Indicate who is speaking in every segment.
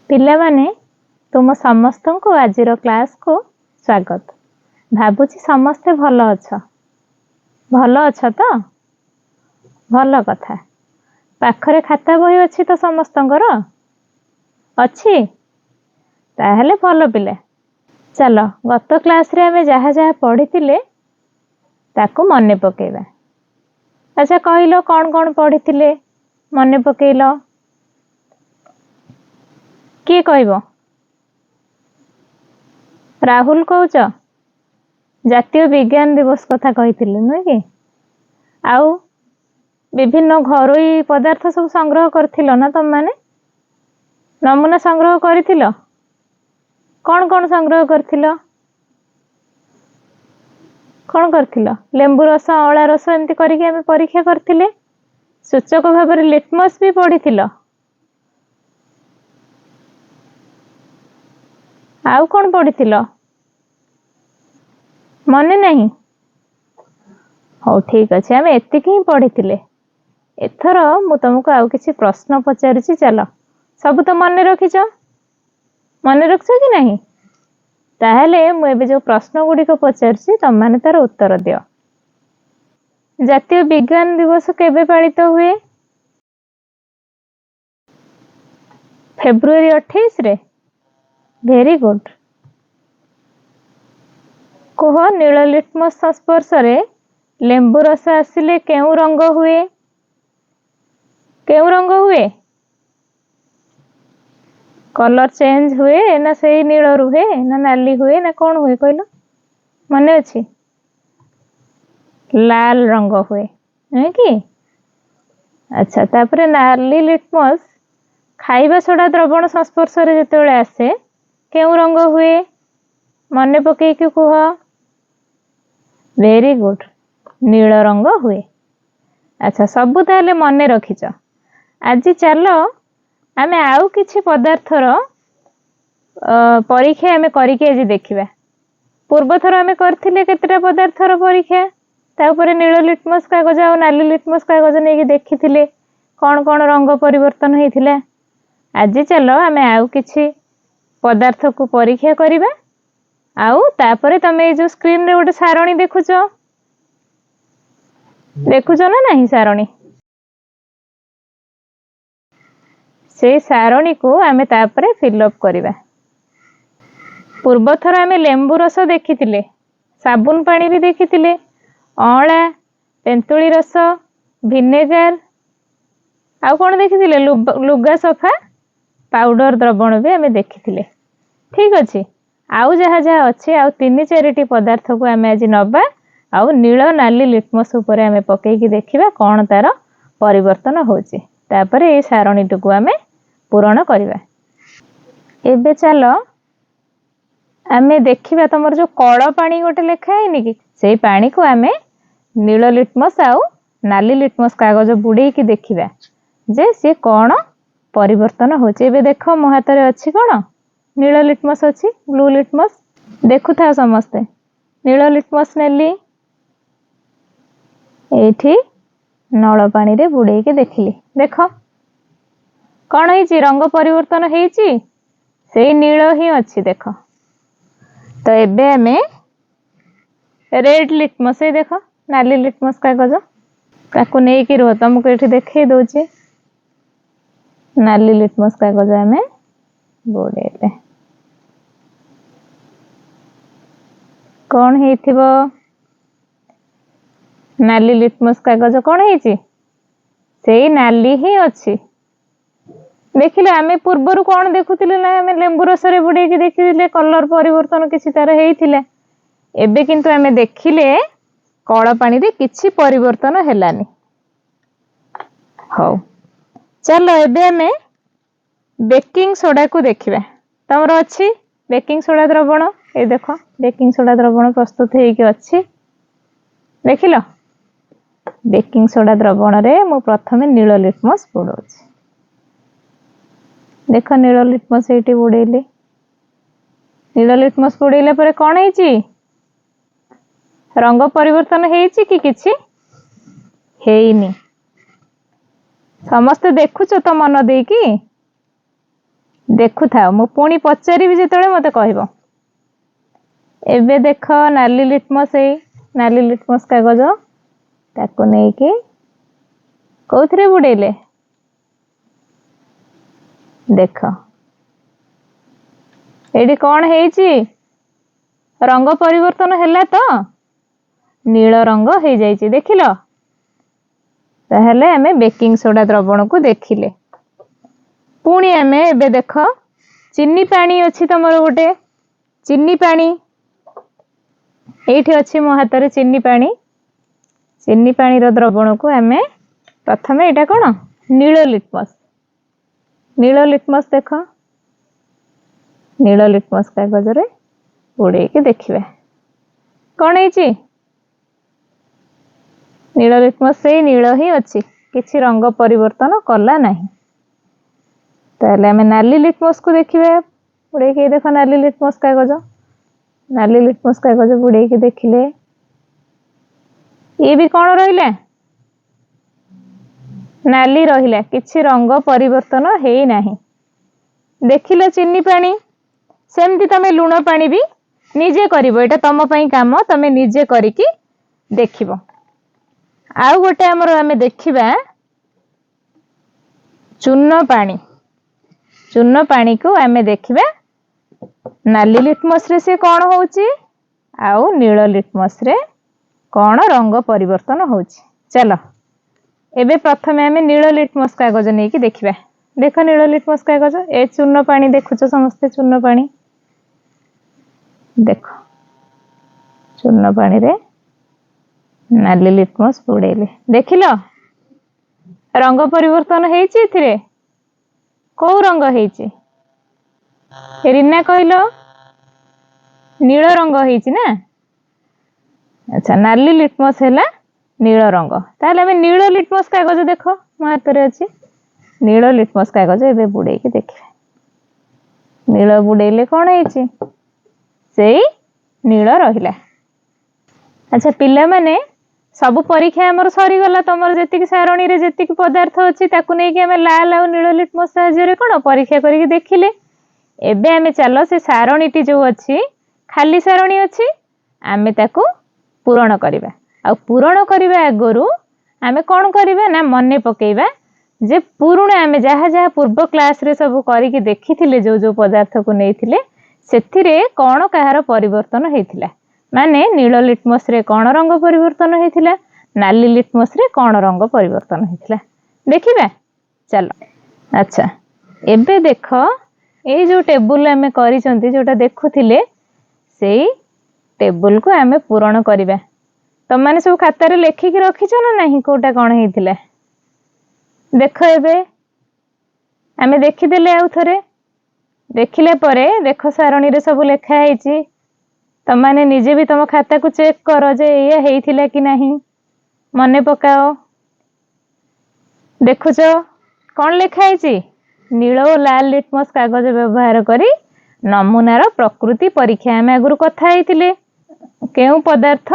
Speaker 1: ପିଲାମାନେ ତୁମ ସମସ୍ତଙ୍କୁ ଆଜିର କ୍ଲାସକୁ ସ୍ୱାଗତ। ଭାବୁଛି ସମସ୍ତେ ଭଲ ଅଛ। ଭଲ ଅଛ ତ? ଭଲ କଥା। ପାଖରେ ଖାତା ବହି ଅଛି ତ ସମସ୍ତଙ୍କର? ଅଛି? ତାହେଲେ ଭଲ ପିଲା। ଚାଲ ଗତ କ୍ଲାସରେ ଆମେ ଯାହା ଯାହା ପଢ଼ିଥିଲେ ତାକୁ ମନେ ପକେଇବା। ଆଚ୍ଛା କହିଲ କ'ଣ କ'ଣ ପଢ଼ିଥିଲେ? ମନେ ପକେଇଲ। କିଏ କହିବ? ରାହୁଲ କହୁଛ? ଜାତୀୟ ବିଜ୍ଞାନ ଦିବସ କଥା କହିଥିଲେ ନୁହେଁ କି? ଆଉ ବିଭିନ୍ନ ଘରୋଇ ପଦାର୍ଥ ସବୁ ସଂଗ୍ରହ କରିଥିଲ ନା ତମମାନେ? ନମୁନା ସଂଗ୍ରହ କରିଥିଲ? କ'ଣ କ'ଣ ସଂଗ୍ରହ କରିଥିଲ? କ'ଣ କରିଥିଲ? ଲେମ୍ବୁ ରସ, ଅଁଳା ରସ ଏମିତି କରିକି ଆମେ ପରୀକ୍ଷା କରିଥିଲେ। ସୂଚକ ଭାବରେ ଲିଟମସ୍ ବି ପଢ଼ିଥିଲ। ଆଉ କ'ଣ ପଢ଼ିଥିଲ? ମନେ ନାହିଁ? ହଉ ଠିକ୍ ଅଛି, ଆମେ ଏତିକି ହିଁ ପଢ଼ିଥିଲେ। ଏଥର ମୁଁ ତମକୁ ଆଉ କିଛି ପ୍ରଶ୍ନ ପଚାରୁଛି, ଚାଲ। ସବୁ ତ ମନେ ରଖିଛ? ମନେ ରଖିଛ କି ନାହିଁ? ତାହେଲେ ମୁଁ ଏବେ ଯେଉଁ ପ୍ରଶ୍ନ ଗୁଡ଼ିକ ପଚାରୁଛି ତମମାନେ ତାର ଉତ୍ତର ଦିଅ। ଜାତୀୟ ବିଜ୍ଞାନ ଦିବସ କେବେ ପାଳିତ ହୁଏ? ଫେବୃଆରୀ 28ରେ? Very good. କୁହ, ନୀଳ ଲିଟମସ୍ ସଂସ୍ପର୍ଶରେ ଲେମ୍ବୁ ରସ ଆସିଲେ କେଉଁ ରଙ୍ଗ ହୁଏ? କେଉଁ ରଙ୍ଗ ହୁଏ? କଲର ଚେଞ୍ଜ ହୁଏ ନା ସେଇ ନୀଳ ରୁହେ ନା ନାଲି ହୁଏ ନା କ'ଣ ହୁଏ କହିଲ? ମନେ ଅଛି? ଲାଲ ରଙ୍ଗ ହୁଏ, ନୁହେଁ କି? ଆଚ୍ଛା, ତାପରେ ନାଲି ଲିଟମସ୍ ଖାଇବା ସୋଡ଼ା ଦ୍ରବଣ ସଂସ୍ପର୍ଶରେ ଯେତେବେଳେ ଆସେ କେଉଁ ରଙ୍ଗ ହୁଏ? ମନେ ପକେଇକି କୁହ। ଭେରି ଗୁଡ୍, ନୀଳ ରଙ୍ଗ ହୁଏ। ଆଚ୍ଛା, ସବୁ ତାହେଲେ ମନେ ରଖିଛ। ଆଜି ଚାଲ ଆମେ ଆଉ କିଛି ପଦାର୍ଥର ପରୀକ୍ଷା ଆମେ କରିକି ଆଜି ଦେଖିବା। ପୂର୍ବଥର ଆମେ କରିଥିଲେ କେତେଟା ପଦାର୍ଥର ପରୀକ୍ଷା, ତା ଉପରେ ନୀଳ ଲିଟମସ୍ କାଗଜ ଆଉ ନାଲି ଲିଟମସ୍ କାଗଜ ନେଇକି ଦେଖିଥିଲେ କ'ଣ କ'ଣ ରଙ୍ଗ ପରିବର୍ତ୍ତନ ହେଇଥିଲା। ଆଜି ଚାଲ ଆମେ ଆଉ କିଛି ପଦାର୍ଥକୁ ପରୀକ୍ଷା କରିବା। ଆଉ ତାପରେ ତମେ ଏଇ ଯୋଉ ସ୍କ୍ରିନରେ ଗୋଟେ ସାରଣୀ ଦେଖୁଛ ନା ନାହିଁ? ସାରଣୀ, ସେଇ ସାରଣୀକୁ ଆମେ ତାପରେ ଫିଲ୍ଅପ୍ କରିବା। ପୂର୍ବଥର ଆମେ ଲେମ୍ବୁ ରସ ଦେଖିଥିଲେ, ସାବୁନ ପାଣି ବି ଦେଖିଥିଲେ, ଅଁଳା, ତେନ୍ତୁଳି ରସ, ଭିନେଗାର, ଆଉ କ'ଣ ଦେଖିଥିଲେ? ଲୁଗା ସଫା ପାଉଡର ଦ୍ରବଣ ବି ଆମେ ଦେଖିଥିଲେ। ଠିକ୍ ଅଛି। ଆଉ ଯାହା ଯାହା ଅଛି ଆଉ 3-4ଟି ପଦାର୍ଥକୁ ଆମେ ଆଜି ନବା ଆଉ ନୀଳ ନାଲି ଲିଟମସ୍ ଉପରେ ଆମେ ପକେଇକି ଦେଖିବା କ'ଣ ତାର ପରିବର୍ତ୍ତନ ହେଉଛି। ତାପରେ ଏଇ ସାରଣୀଟିକୁ ଆମେ ପୂରଣ କରିବା। ଏବେ ଚାଲ ଆମେ ଦେଖିବା ତମର ଯୋଉ କଳ ପାଣି ଗୋଟେ ଲେଖା ହେଇନି କି, ସେଇ ପାଣିକୁ ଆମେ ନୀଳ ଲିଟମସ୍ ଆଉ ନାଲି ଲିଟମସ୍ କାଗଜ ବୁଡେଇକି ଦେଖିବା ଯେ ସିଏ କ'ଣ ପରିବର୍ତ୍ତନ ହେଉଛି। ଏବେ ଦେଖ, ମୋ ହାତରେ ଅଛି କ'ଣ? ନୀଳ ଲିଟମସ୍ ଅଛି, ବ୍ଲୁ ଲିଟମସ୍। ଦେଖୁଥାଅ ସମସ୍ତେ। ନୀଳ ଲିଟମସ୍ ନେଲି, ଏଇଠି ନଳ ପାଣିରେ ବୁଡେଇକି ଦେଖିଲି। ଦେଖ କ'ଣ ହେଇଛି? ରଙ୍ଗ ପରିବର୍ତ୍ତନ ହେଇଛି, ସେଇ ନୀଳ ହିଁ ଅଛି। ଦେଖ ତ ଏବେ ଆମେ ରେଡ୍ ଲିଟମସ୍, ଏଇ ଦେଖ ନାଲି ଲିଟମସ୍ କାଗଜ, ତାକୁ ନେଇକି ରୁହ, ତମକୁ ଏଠି ଦେଖେଇ ଦଉଛି। ନାଲି ଲିଟମସ୍ କାଗଜ ଆମେ ବୁଡେଇଲେ କ'ଣ ହେଇଥିବ? ନାଲି ଲିଟମସ୍ କାଗଜ କ'ଣ ହେଇଛି? ସେଇ ନାଲି ହିଁ ଅଛି। ଦେଖିଲେ, ଆମେ ପୂର୍ବରୁ କ'ଣ ଦେଖୁଥିଲେ ନା ଆମେ ଲେମ୍ବୁ ରସରେ ବୁଡେଇକି ଦେଖିଥିଲେ କଲର ପରିବର୍ତ୍ତନ କିଛି ତାର ହେଇଥିଲା। ଏବେ କିନ୍ତୁ ଆମେ ଦେଖିଲେ କଳ ପାଣିରେ କିଛି ପରିବର୍ତ୍ତନ ହେଲାନି। ହଉ, ଚାଲ ଏବେ ଆମେ ବେକିଂ ସୋଡାକୁ ଦେଖିବା। ତମର ଅଛି ବେକିଂ ସୋଡା ଦ୍ରବଣ, ଏଇ ଦେଖ ବେକିଂ ସୋଡା ଦ୍ରବଣ ପ୍ରସ୍ତୁତ ହେଇକି ଅଛି। ଦେଖିଲ, ବେକିଂ ସୋଡା ଦ୍ରବଣରେ ମୁଁ ପ୍ରଥମେ ନୀଳ ଲିଟମସ୍ ବୁଡଉଛି। ଦେଖ, ନୀଳ ଲିଟମସ୍ ଏଇଠି ବୁଡେଇଲି। ନୀଳ ଲିଟମସ୍ ବୁଡେଇଲା ପରେ କ'ଣ ହେଇଛି? ରଙ୍ଗ ପରିବର୍ତ୍ତନ ହେଇଛି କି କିଛି? ହେଇନି। ସମସ୍ତେ ଦେଖୁଛ ତ ମନ ଦେଇକି? ଦେଖୁଥାଅ, ମୁଁ ପୁଣି ପଚାରିବି ଯେତେବେଳେ ମତେ କହିବ। ଏବେ ଦେଖ ନାଲି ଲିଟମସ୍, ଏଇ ନାଲି ଲିଟମସ୍ କାଗଜ ତାକୁ ନେଇକି କୋଉଥିରେ ବୁଡେଇଲେ? ଦେଖ ଏଇଠି କଣ ହେଇଛି? ରଙ୍ଗ ପରିବର୍ତ୍ତନ ହେଲା ତ, ନୀଳ ରଙ୍ଗ ହେଇଯାଇଛି। ଦେଖିଲ? ତାହେଲେ ଆମେ ବେକିଂ ସୋଡା ଦ୍ରବଣକୁ ଦେଖିଲେ। ପୁଣି ଆମେ ଏବେ ଦେଖ ଚିନି ପାଣି ଅଛି ତମର ଗୋଟେ, ଚିନି ପାଣି ଏଇଠି ଅଛି ମୋ ହାତରେ ଚିନି ପାଣି। ଚିନି ପାଣିର ଦ୍ରବଣକୁ ଆମେ ପ୍ରଥମେ, ଏଇଟା କଣ? ନୀଳ ଲିଟମସ୍। ନୀଳ ଲିଟମସ୍ ଦେଖ, ନୀଳ ଲିଟମସ୍ କାଗଜରେ ବୁଡେଇକି ଦେଖିବା କଣ ହେଇଛି। ନୀଳ ଲିଟମସ୍ ସେଇ ନୀଳ ହିଁ ଅଛି, କିଛି ରଙ୍ଗ ପରିବର୍ତ୍ତନ କଲା ନାହିଁ। ତାହେଲେ ଆମେ ନାଲି ଲିଟମସ୍କୁ ଦେଖିବା ବୁଡେଇକି। ଦେଖ ନାଲି ଲିଟମସ୍ କାଗଜ, ନାଲି ଲିଟମସ୍ କାଗଜ ବୁଡେଇକି ଦେଖିଲେ ଇଏ ବି କଣ ରହିଲା? ନାଲି ରହିଲା, କିଛି ରଙ୍ଗ ପରିବର୍ତ୍ତନ ହେଇନାହିଁ। ଦେଖିଲ ଚିନି ପାଣି? ସେମିତି ତମେ ଲୁଣ ପାଣି ବି ନିଜେ କରିବ, ଏଇଟା ତମ ପାଇଁ କାମ, ତମେ ନିଜେ କରିକି ଦେଖିବ। ଆଉ ଗୋଟେ ଆମର ଆମେ ଦେଖିବା ଚୂନ ପାଣି। ଚୂନ ପାଣିକୁ ଆମେ ଦେଖିବା ନାଲି ଲିଟମସ୍ ରେ ସେ କଣ ହଉଛି ଆଉ ନୀଳ ଲିଟମସ୍ ରେ କଣ ରଙ୍ଗ ପରିବର୍ତ୍ତନ ହଉଛି। ଚାଲ ଏବେ ପ୍ରଥମେ ଆମେ ନୀଳ ଲିଟମସ୍ କାଗଜ ନେଇକି ଦେଖିବା। ଦେଖ ନୀଳ ଲିଟମସ୍ କାଗଜ, ଏ ଚୂନ ପାଣି ଦେଖୁଛ ସମସ୍ତେ, ଚୂନ ପାଣି ଦେଖ, ଚୂନ ପାଣିରେ ନାଲି ଲିଟମସ୍ ବୁଡେଇଲେ, ଦେଖିଲ ରଙ୍ଗ ପରିବର୍ତ୍ତନ ହେଇଛି। ଏଥିରେ କୋଉ ରଙ୍ଗ ହେଇଛି? ରୀନା କହିଲ? ନୀଳ ରଙ୍ଗ ହେଇଛି ନା? ଆଚ୍ଛା, ନାଲି ଲିଟମସ୍ ହେଲା ନୀଳ ରଙ୍ଗ। ତାହେଲେ ଆମେ ନୀଳ ଲିଟମସ୍ କାଗଜ ଦେଖ ମୋ ହାତରେ ଅଛି, ନୀଳ ଲିଟମସ୍ କାଗଜ ଏବେ ବୁଡେଇକି ଦେଖିବା। ନୀଳ ବୁଡେଇଲେ କଣ ହେଇଛି? ସେଇ ନୀଳ ରହିଲା। ଆଚ୍ଛା ପିଲାମାନେ, ସବୁ ପରୀକ୍ଷା ଆମର ସରିଗଲା। ତମର ଯେତିକି ସାରଣୀରେ ଯେତିକି ପଦାର୍ଥ ଅଛି ତାକୁ ନେଇକି ଆମେ ଲାଲ ଆଉ ନୀଳ ଲିଟମସ୍ ସାହାଯ୍ୟରେ କଣ ପରୀକ୍ଷା କରିକି ଦେଖିଲେ। ଏବେ ଆମେ ଚାଲ ସେ ସାରଣୀଟି ଯୋଉ ଅଛି, ଖାଲି ସାରଣୀ ଅଛି, ଆମେ ତାକୁ ପୂରଣ କରିବା। ଆଉ ପୂରଣ କରିବା ଆଗରୁ ଆମେ କଣ କରିବା ନା ମନେ ପକେଇବା ଯେ ପୁରୁଣା ଆମେ ଯାହା ଯାହା ପୂର୍ବ କ୍ଲାସରେ ସବୁ କରିକି ଦେଖିଥିଲେ, ଯୋଉ ଯୋଉ ପଦାର୍ଥକୁ ନେଇଥିଲେ ସେଥିରେ କଣ କାହାର ପରିବର୍ତ୍ତନ ହେଇଥିଲା। ମାନେ ନୀଳ ଲିଟମସ୍ ରେ କଣ ରଙ୍ଗ ପରିବର୍ତ୍ତନ ହେଇଥିଲା, ନାଲି ଲିଟମସ୍ ରେ କଣ ରଙ୍ଗ ପରିବର୍ତ୍ତନ ହେଇଥିଲା, ଦେଖିବା ଚାଲ। ଆଚ୍ଛା ଏବେ ଦେଖ, ଏଇ ଯୋଉ ଟେବୁଲ ଆମେ କରିଛନ୍ତି, ଯୋଉଟା ଦେଖୁଥିଲେ, ସେଇ ଟେବୁଲକୁ ଆମେ ପୂରଣ କରିବା। ତମମାନେ ସବୁ ଖାତାରେ ଲେଖିକି ରଖିଛ ନା ନାହିଁ କୋଉଟା କଣ ହେଇଥିଲା? ଦେଖ ଏବେ ଆମେ ଦେଖିଦେଲେ, ଆଉ ଥରେ ଦେଖିଲା ପରେ ଦେଖ ସାରଣୀରେ ସବୁ ଲେଖା ହେଇଛି। ତମମାନେ ନିଜେ ବି ତମ ଖାତାକୁ ଚେକ୍ କର ଯେ ଏଇଆ ହେଇଥିଲା କି ନାହିଁ, ମନେ ପକାଅ। ଦେଖୁଛ କଣ ଲେଖା ହେଇଛି? ନୀଳ ଓ ଲାଲ ଲିଟମସ୍ କାଗଜ ବ୍ୟବହାର କରି ନମୁନାର ପ୍ରକୃତି ପରୀକ୍ଷା। ଆମେ ଆଗରୁ କଥା ହେଇଥିଲେ କେଉଁ ପଦାର୍ଥ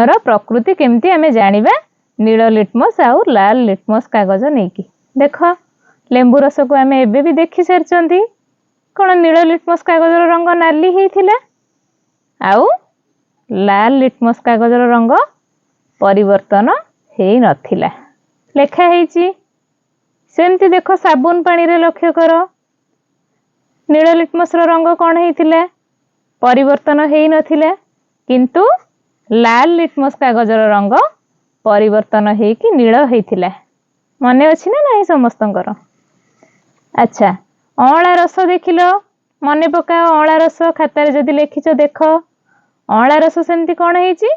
Speaker 1: ର ପ୍ରକୃତି କେମିତି ଆମେ ଜାଣିବା, ନୀଳ ଲିଟମସ୍ ଆଉ ଲାଲ ଲିଟମସ୍ କାଗଜ ନେଇକି। ଦେଖ ଲେମ୍ବୁ ରସକୁ ଆମେ ଏବେ ବି ଦେଖି ସାରିଛନ୍ତି, କଣ ନୀଳ ଲିଟମସ୍ କାଗଜର ରଙ୍ଗ ନାଲି ହେଇଥିଲା ଆଉ ଲାଲ ଲିଟମସ୍ କାଗଜର ରଙ୍ଗ ପରିବର୍ତ୍ତନ ହେଇ ନଥିଲା, ଲେଖା ହେଇଛି। ସେମିତି ଦେଖ ସାବୁନ ପାଣିରେ ଲକ୍ଷ୍ୟ କର, ନୀଳ ଲିଟମସ୍ ର ରଙ୍ଗ କଣ ହେଇଥିଲା? ପରିବର୍ତ୍ତନ ହେଇ ନଥିଲା, କିନ୍ତୁ ଲାଲ ଲିଟମସ୍ କାଗଜର ରଙ୍ଗ ପରିବର୍ତ୍ତନ ହେଇକି ନୀଳ ହେଇଥିଲା। ମନେ ଅଛି ନା ନାହିଁ ସମସ୍ତଙ୍କର? ଆଚ୍ଛା ଅଁଳା ରସ ଦେଖିଲ, ମନେ ପକାଅ। ଅଁଳା ରସ ଖାତାରେ ଯଦି ଲେଖିଛ ଦେଖ, ଅଁଳା ରସ ସେମିତି କଣ ହେଇଛି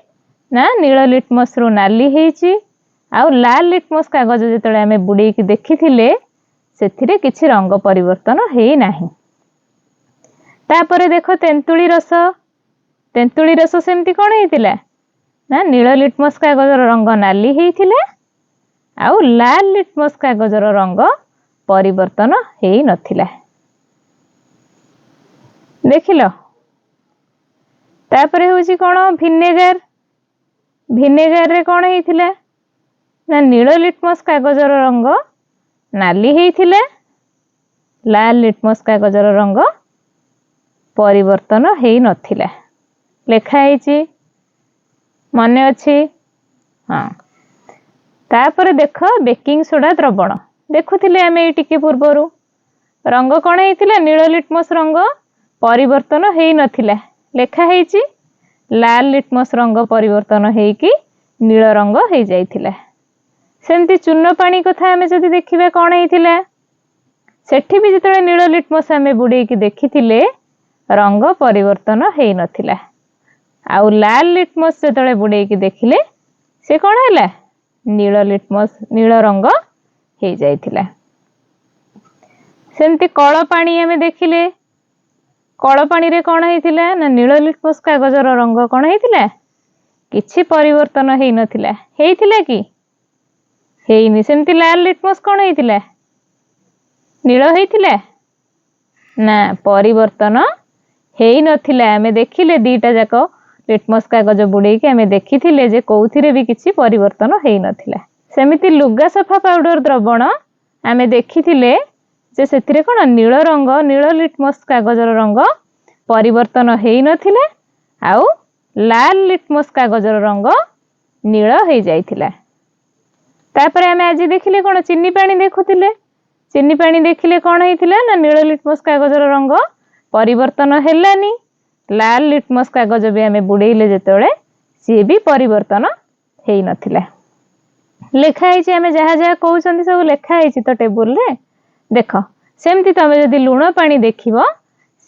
Speaker 1: ନା ନୀଳ ଲିଟମସ୍ ରୁ ନାଲି ହେଇଛି, ଆଉ ଲାଲ ଲିଟମସ୍ କାଗଜ ଯେତେବେଳେ ଆମେ ବୁଡେଇକି ଦେଖିଥିଲେ ସେଥିରେ କିଛି ରଙ୍ଗ ପରିବର୍ତ୍ତନ ହେଇନାହିଁ। ତାପରେ ଦେଖ ତେନ୍ତୁଳି ରସ, ତେନ୍ତୁଳି ରସ ସେମିତି କଣ ହେଇଥିଲା ନା ନୀଳ ଲିଟମସ୍ କାଗଜର ରଙ୍ଗ ନାଲି ହେଇଥିଲା ଆଉ ଲାଲ ଲିଟମସ୍ କାଗଜର ରଙ୍ଗ ପରିବର୍ତ୍ତନ ହେଇ ନଥିଲା, ଦେଖିଲ। ତାପରେ ହଉଛି କଣ ଭିନେଗାର, ଭିନେଗାରରେ କଣ ହେଇଥିଲା ନା ନୀଳ ଲିଟମସ୍ କାଗଜର ରଙ୍ଗ ନାଲି ହେଇଥିଲା लाल लिटमस कागजर रंग परिवर्तन हेई नथिला लेखाई मन अच्छी। हाँ तापर देख बेकिंग सोडा द्रवण देखुले आम ये टिके पूर्वर रंग कौन होता नील लिटमस रंग परिवर्तन हेई नथिला लेखाई लाल लिटमस रंग परिवर्तन हेकी नील रंग हो जाइथिला। सेमती चून पानी कथा आम जदि देखा कौन होता सेठी भी जिते नील लिटमस आम बुड़ेकी देखी रंग परिवर्तन हेई नथिला आउ लाल लिटमस जो बुड़ेकी देखिले से कौन है नील लिटमस नील रंग हो जाइथिला। सेमती कल पानी आम देखिले कल पानी रे कौन होता ना नील लिटमस कागजर रंग कौन होता किछि परिवर्तन हेई नथिला हेइथिला कि हेइनी। सेमती लाल लिटमस कौन होता नील होइथिला ना परिवर्तन हेई नथिला। आमे देखिले दीटा जाक लिटमस कागज बुड़ेकी आमे देखिथिले जे कोउथिरे भी किछि परिवर्तन हेई नथिला। सेमिति लुगा सफा पाउडर द्रवण आमे देखिथिले जे सेथिरे कोन नील रंग नील लिटमस कागजर रंग परिवर्तन हेई नथिला आउ लाल लिटमस कागजर रंग नील हो जाइथिला। तापर आमे आज देखिले कोन चीनी पानी देखुथिले चीनी पानी देखिले कौन होता ना नील लिटमस कागजर रंग परिवर्तन हेलानी लाल लिटमस कागज भी आम बुड़ेले जिते सी भी परिवर्तन हेई नथिला। लेखाई आम जहाँ जहाँ कहते सब लेखाई तो टेबुल रे देख सेमती तुम जदि लुण पानी देख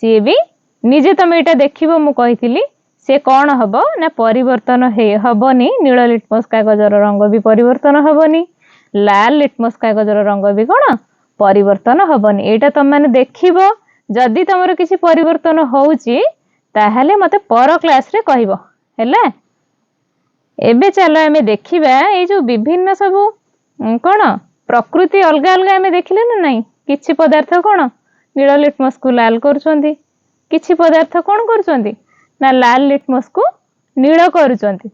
Speaker 1: सी भी निजे तुम यहाँ देख मुझी से कौन हम ना परिवर्तन हेबनी नील लिटमस कागजर रंग भी परिवर्तन हेबनी लाल लिटमस कागजर रंग भी कौन परिवर्तन हेबनी। एटा तुम मैंने देखिब जदि तुमर किसी परिवर्तन होउची ताहले मते पर क्लास रे कहबो हैला। एबे चलो आमे देखिबा ए जो विभिन्न सब कोन प्रकृति अलग अलग आमे देखिले ना नहीं किछि पदार्थ कोन नील लिटमस को लाल करूछंती किछि पदार्थ कोन करूछंती ना लाल लिटमस को नील करूछंती।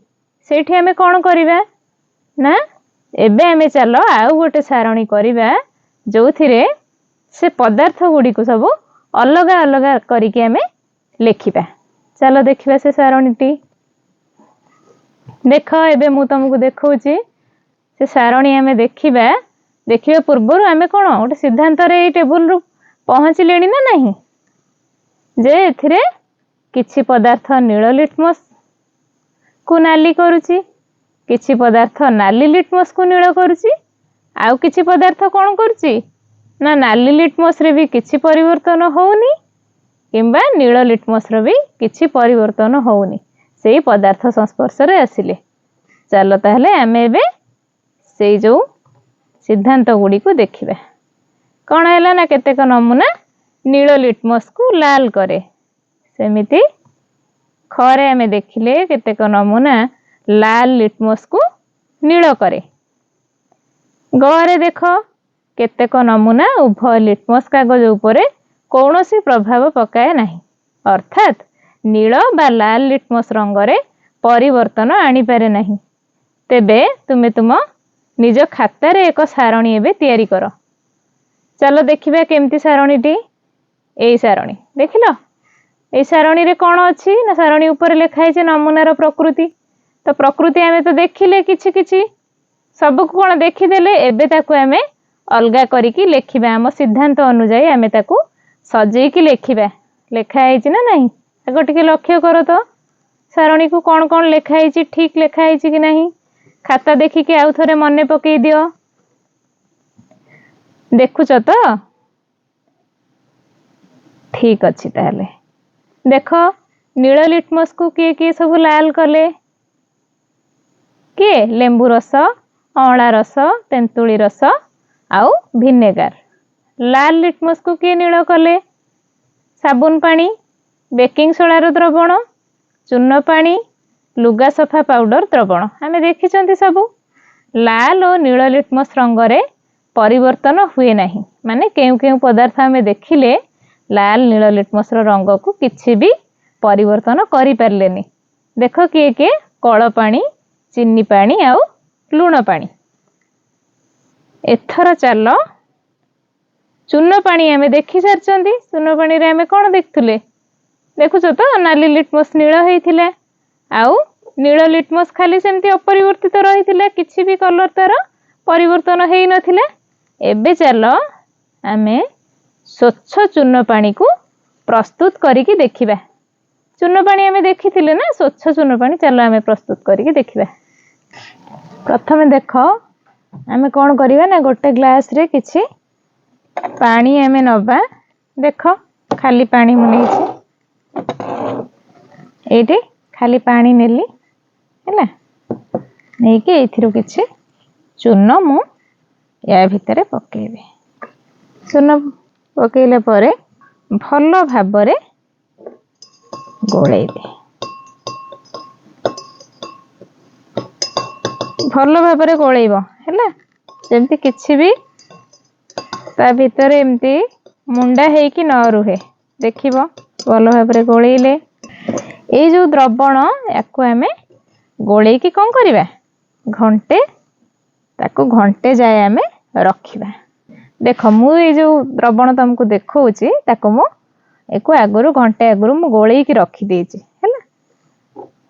Speaker 1: सेठी आमे कोन करिबा ना एबे आमे चलो आउ गोटे सारणी करिबा जो थिरे से पदार्थ गुडी को सब अलग अलग करिके आमे लेखिबा। चलो देखिबा से सारणीटी देख एबे मु तुमको देखौची से सारणी आमे देखिबा देखिबा पूर्व आमे कोन गोटे सिद्धांत रे टेबुल रु पहुँचलेनी ना नहीं जे एथिरे किछि पदार्थ नील लिटमस को नाली करूची किछि पदार्थ नाली लिटमस को नील करूची आउ किछि पदार्थ कोन करूची ना नाली लिटमस रे भी किछि परिवर्तन होउनी किंबा नील लिटमस रे भी किछि परिवर्तन होउनी सेही पदार्थ संस्पर्श रे आसिले। चलो ताहले आमे बे सेही जो सिद्धांत गुडी को देखिबा कोन हैला ना केतेक नमूना नील लिटमस को लाल करे सेमिति खरे आमे देखिले केतेक नमूना लाल लिटमस को नील करे। गरे देख केतेक नमूना उभय लिटमस कागज उपरे कौनसी प्रभाव पकाए नहीं अर्थात नील बा लाल लिटमस रंगरे परिवर्तन आनी पारे नहीं। तेबे तुमे तुम निज खातार एक सारणी एबे तैयारी कर। चलो देखिबा केमती सारणीटी एई सारणी देखिलो एई सारणी रे कोन अछि ना सारणी ऊपर लिखा है नमूनार प्रकृति तो प्रकृति आमे तो देखिले किछि किछि सब कोन देखिदेले एबे ताकू आमे अलगा करिकी लेखिबा आम सिद्धांत अनुसार आमे ताकू सजेकी लेखिबा लेखाई ना नहीं आगो टिके लक्ष्य कर तो सारणी को कौन कौन लेखाई ठीक लेखाई कि नहीं खाता देखिके आउ थरे मने पकई दियो देखुच तो ठीक अच्छी ताहले देख नील लिटमस को किए किए सब लाल कले किए लेंबू रस अँला रस तेंतुली रस आउ भिनेगार। लाल लिटमस को किए नील कले साबुन पानी बेकिंग सोडार द्रवण चून पानी लुगा सफा पाउडर द्रवण आमे देखिचंती सबू लाल और नील लिटमस रंगरे परिवर्तन हुए नहीं माने केउ केउ पदार्थ आमे देखिले लाल नील लिटमस रंग को किछि भी परिवर्तन करि पारलेनी। देख किए किए कल पानी चीनी पानी आउ लुण पानी। एथर चलो चून पानी आमे देखि सारचंती। चून पानी रे आमे कोन देखथुले देखुछ तो नाली लिटमस नील होइथिला आउ नील लिटमस खाली सेमती अपरिवर्तित रहिथिला किछि भी कलर तार परिवर्तन हेई नथिला। एबे चलो आमे स्वच्छ चून पानी को प्रस्तुत करिकि देखिबा। चून पानी आमे देखिथिले ना स्वच्छ चून पानी चलो आमे प्रस्तुत करिकि देखिबा। प्रथमे देखो आमे कोन करिबा ना गोटे ग्लास रे किछि पानी आमे नबा। देखो खाली पानी मु नेछि एठी खाली पानी नेली हैला नै के एथिरो किछि चून मु या भितरे पकेबे। चून पकेइले परे भलो भाबरे गोळेइबे। भलो भाबरे गोळेइबो हैला जेमति किछि भी ता भितरे एमती मुंडा हेई कि न रुहे देखिबो। भलो भाबरे गोळेइले ए जो द्रवण याको आमे गोळेइ कि कोन करिबा घंटे ताको घंटे जाय आमे रखिबा। देखो मु ए जो द्रवण तुमको देखौची ताको मु एको आगुरु घंटे आगुरु मु गोळेइ कि रखि देछि हैला।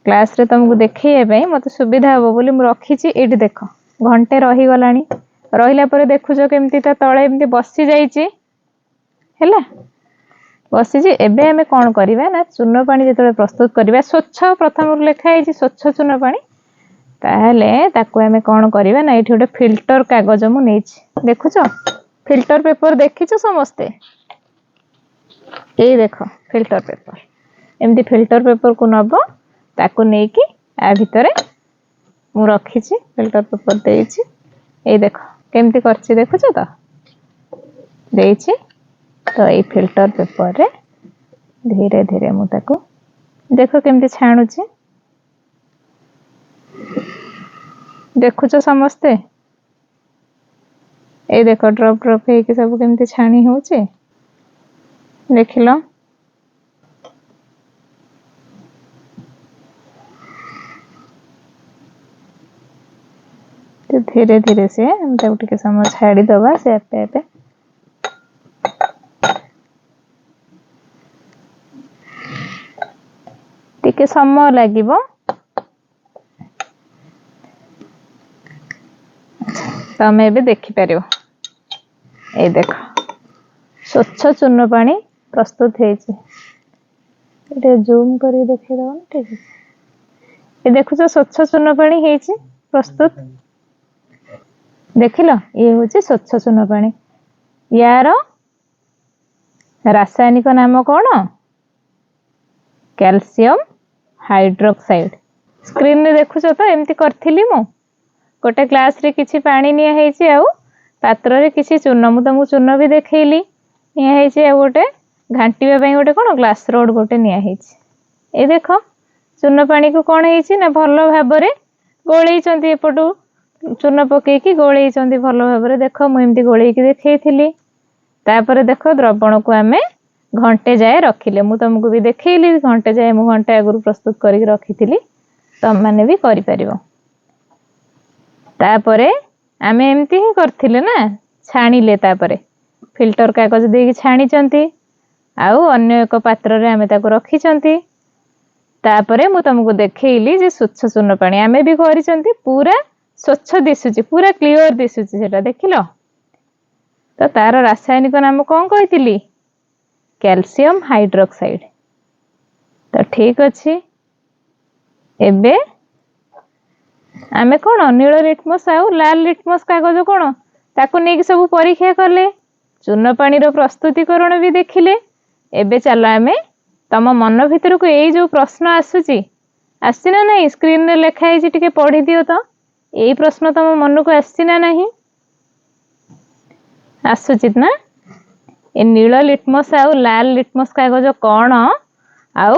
Speaker 1: क्लास रे तुमको देखैया पई मते सुविधा हो बोली मु रखिछि। एठी देखो घंटे रही गलानी रहिला परे देखुछो केमती ता तळे एमती बसि जाईछि हैला बसि जे। एबे हमें कोन करिबा ना चून पानी जेतले प्रस्तुत करिबा स्वच्छ प्रथम लेखा आइछि स्वच्छ चून पानी ताहले ताको हमें कोन करिबा ना एठी गोटे फिल्टर कागज मु नेछि देखुछो। फिल्टर पेपर देखिछो समस्ते ए देखो फिल्टर पेपर एमती फिल्टर पेपर को नबो ताको नै कि आ भितरे मु रखिछि फिल्टर पेपर देइछि। ए देखो केमती करछि देखुछो तो देइछि। तो ए फिल्टर पेपर रे धीरे धीरे मु ताको देखो केमती छाणुछि देखुछो समस्ते। ए देखो ड्रॉप ड्रॉप हे कि सब केमती छाणी होछि देखिलो। तो धीरे धीरे से हम ताको टिके समय छाड़ी दबा से आपे आपे टिके समय लागिबो। तमे भी देखि परियो ए देखो स्वच्छ चून पानी प्रस्तुत हेछि। एटे जूम करी देखि दो ठीक है। ए देखुछो स्वच्छ चून पानी हेछि प्रस्तुत देखिलो। ये होछि स्वच्छ चून पानी यार रासायनिक नाम कोन कैल्शियम हाइड्रोक्साइड। स्क्रीन रे देखुछो तो एमती करथिली मु गोटे ग्लास रे किछि पानी निया हेछि आउ पात्र रे किछि चून मु तुमको चून भी देखैली निया हेछि आ गोटे घांटीबा पई गोटे कोन ग्लास रोड गोटे निया हेछि। ए देखो चून पानी को कोन हेछि ना भलो भाबरे गोळेइ चंती एपटू चून पके कि गोळेइ चंती भलो भाबरे देखो मु एमती गोळेइ कि देखैथिली। तापरे देखो द्रवण को आमे घंटे जाय रखिले मु तुमको भी देखैली घंटे जाय मु घंटे आगुरु प्रस्तुत करी रखिथिली तम माने भी करि परिबो। तापरे आमे एमती ही करथिले ना छाणीले तापरे फिल्टर कागज देकी छाणी चंती आउ अन्य एक पात्र रे आमे ताको रखी चंती। तापरे मु तुमको देखैली जे स्वच्छ चून पानी आमे भी करि चंती पूरा स्वच्छ दिसुची पूरा क्लियर दिसुची सेटा देखिलो। तो तार रासायनिक नाम कोन कहितिली कैल्शियम हाइड्रोक्साइड। तो ठीक अछि एबे आमे कोन नील लिटमस आउ लाल लिटमस कागज कोन ताको नेकी सब परीक्षा करले चून पानी रो प्रस्तुतिकरण भी देखिले। एबे चलो आमे तम मन भितर को एई जो प्रश्न आसुची आसी ना नहीं स्क्रीन रे लेखा है टिके पढ़ी दियो तो एई प्रश्न तम मन को आसी ना नहीं आसुचित ना। ए नील लिटमस आउ लाल लिटमस कागज कोन आउ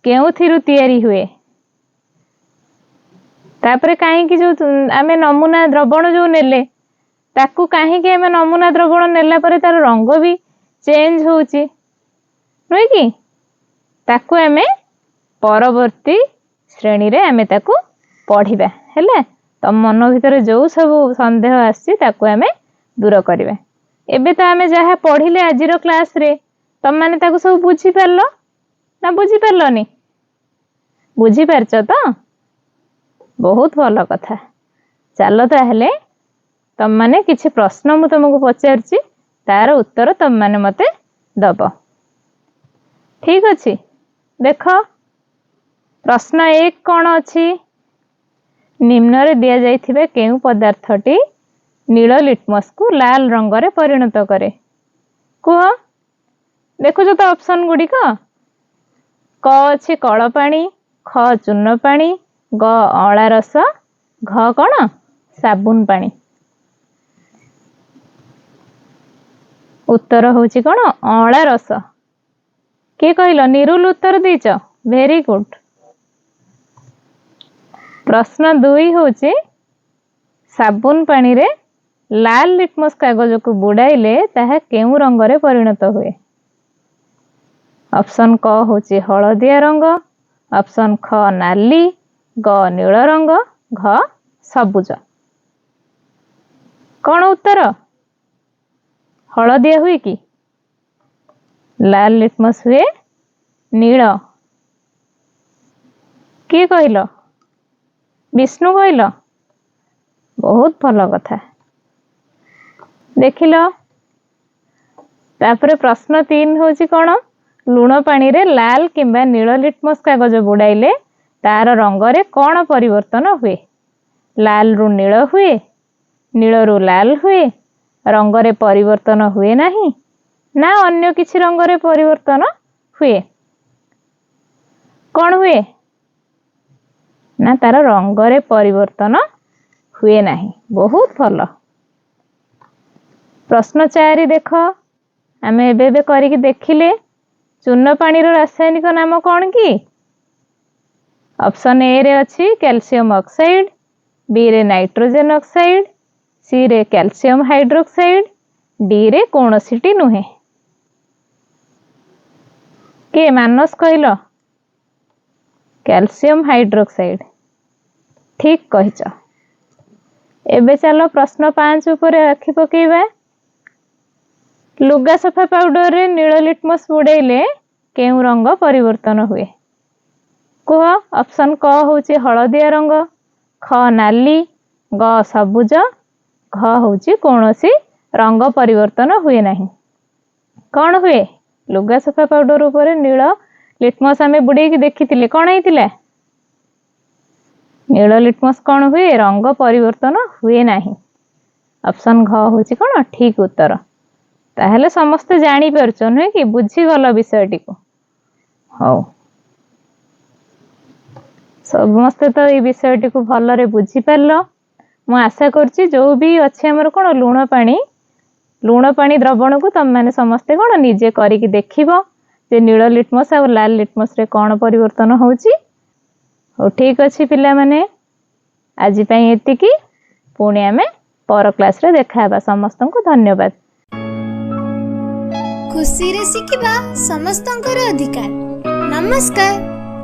Speaker 1: केउथिरु तयारी हुए तापरे काहे कि जो आमे नमूना द्रवण जो नेले ताकू काहे कि आमे नमूना द्रवण नेला परे तार रंग भी चेंज होउची नय कि ताकू आमे परवर्ती श्रेणी रे आमे ताकू पढ़िबा हैला। तम मन भितर जो सब संदेह आसी ताकू आमे दूर करिबा। एबे तो आमे जहा पढ़िले आजिर क्लास रे तम माने ताको सब बुझी पारलो ना बुझी पारलोनी? बुझी पारछ तो बहुत भल कथा। चलो ताहले तम माने किछि प्रश्न मु तुमको पचारछि तार उत्तर तम माने मते दब। ठीक अछि। देख प्रश्न 1 कौन अछि? निम्न रे दिया जाइथिबे केउ पदार्थटी नील लिटमस को लाल रंग रे परिणत करे? कुह देखुछ तो ऑप्शन गुडी का क अछि कळ पानी, ख चूर्ण पानी, ग अळा रस, घ कौन साबुन पानी। उत्तर होची कौन अळा रस। के कहलो? निरुल उत्तर दीच। Very good. प्रश्न 2 होची साबुन पानी रे लाल लिटमस कागज को बुडाइले ताहा केउ रंग रे परिणत हुए? ऑप्शन क होची हळदिया रंग, ऑप्शन ख नाली, ग नील रंग, घ सबुज। कौन उत्तर? हळदिया हुए कि लाल लिटमस हुए नील? किए कहलो? विष्णु कहलो। बहुत भल कथा। देखिलो तापरे प्रश्न 3 होची कौन? लूण पानी रे लाल किंबा नील लिटमस कागज बुडाइले तार रंग रे कौन परिवर्तन हुए? लाल रु नील हुए, नील रु लाल हुए, रंग रे परिवर्तन हुए नहीं ना अन्य किछि रंग रे परिवर्तन हुए? कौन हुए? ना तार रंग रे परिवर्तन हुए नहीं। बहुत भल। प्रश्न 4 देख आमे एबे करिक देखिले चूर्ण पानी रो रासायनिक नाम कौन की? ऑप्शन ए रे अछि कैल्शियम ऑक्साइड, बी रे नाइट्रोजन ऑक्साइड, सी रे कैल्शियम हाइड्रोक्साइड, डी रे कोनोसिटी नुहे। के मानस कहलो? Calcium hydroxide. ठीक कहिच। एबे चलो प्रश्न 5 ऊपर आखि पकेइबा। लुगा सफा पाउडर रे नील लिटमस बुडाइले केउ रंग परिवर्तन हुए? कुह ऑप्शन क होची हळदिया रंग, ख नाली, ग सबुज, घ होची कोनोसी रंग परिवर्तन हुए नहीं। कौन हुए? लुगा सफा पाउडर ऊपर नील लिटमस आमे बुडे की देखिथिले कौन आइतिला? नील लिटमस कौन हुए? रंग परिवर्तन हुए नहीं। ऑप्शन घ होची कौन ठीक उत्तर। ताहले समस्त जानी परछ न कि बुझी गल विषयटी को। हो समस्त तो ये विषयटी को भल रे बुझी पारलो। मु आशा करछि जो भी अच्छे हमर कोन लूण पानी द्रवण को तम माने समस्ते कोन निजे करी कि देखिबो जे नील लिटमस और लाल लिटमस रे कोन परिवर्तन होउची। हो ठीक अछि पिला माने आज पई एतिकी पुणी आमे पर क्लास रे देखाबा। समस्त को धन्यवाद।
Speaker 2: खुशी रे शिखिबा समस्तंकर अधिकार। नमस्कार।